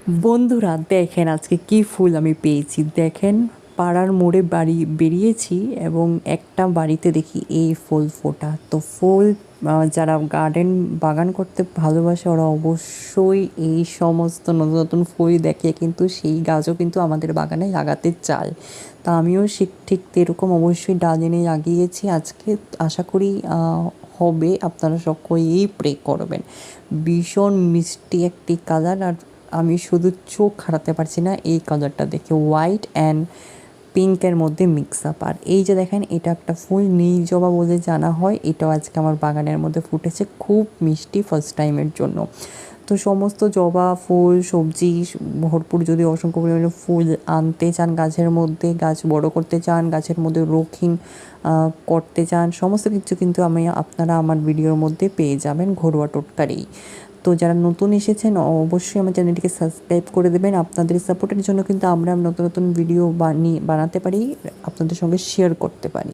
বন্ধুরা দেখেন আজকে কি ফুল আমি পেয়েছি। দেখেন পাড়ার মোড়ে বেরিয়েছি এবং একটা বাড়িতে দেখি এই ফুল ফোটা। তো ফুল যারা বাগান করতে ভালোবাসে ওরা অবশ্যই এই সমস্ত নতুন নতুন ফুল দেখে কিন্তু সেই গাছও কিন্তু আমাদের বাগানে লাগাতে চায়। তা আমিও ঠিক এরকম অবশ্যই ডাল এনে লাগিয়েছি আজকে। আশা করি হবে। আপনারা সকলেই প্রে করবেন। ভীষণ মিষ্টি একটি কালার, আর আমি শুধু চোখ হারাতে পারছি না এই কালারটা দেখে। হোয়াইট অ্যান্ড পিঙ্কের মধ্যে মিক্স আপ। আর এই যে দেখেন এটা একটা ফুল নীল জবা বলে জানা হয়, এটাও আজকে আমার বাগানের মধ্যে ফুটেছে, খুব মিষ্টি ফার্স্ট টাইমের জন্য। তো সমস্ত জবা ফুল সবজি ভরপুর, যদি অসংখ্য পরিমাণে ফুল আনতে চান গাছের মধ্যে, গাছ বড় করতে চান, গাছের মধ্যে রোখিং করতে চান, সমস্ত কিছু কিন্তু আপনারা আমার ভিডিওর মধ্যে পেয়ে যাবেন ঘরোয়া টোটকারেই। তো যারা নতুন এসেছেন অবশ্যই আমার চ্যানেলটিকে সাবস্ক্রাইব করে দেবেন। আপনাদের সাপোর্টের জন্য কিন্তু আমরা নতুন নতুন ভিডিও বানাতে পারি, আপনাদের সঙ্গে শেয়ার করতে পারি।